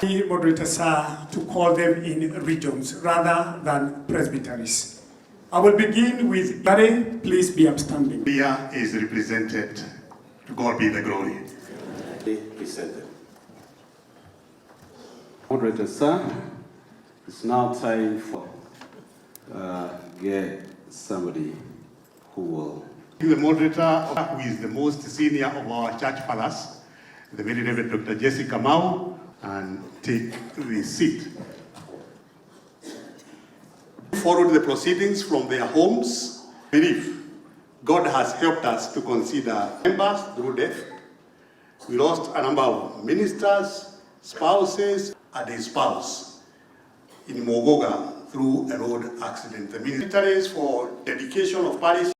Moderator, sir, to call them in regions rather than presbyteries. I will begin with Gary. Please be upstanding. Here is represented. To God be the glory. Presented. Moderator, sir, it's now time for get somebody who will. The moderator, who is the most senior of our church fathers, the very Reverend Dr. Jessica Mau, and take the seat. Followed the proceedings from their homes. Believe God has helped us to consider members through death. We lost a number of ministers, spouses, and a spouse in Mogoga through a road accident. The ministries for dedication of parish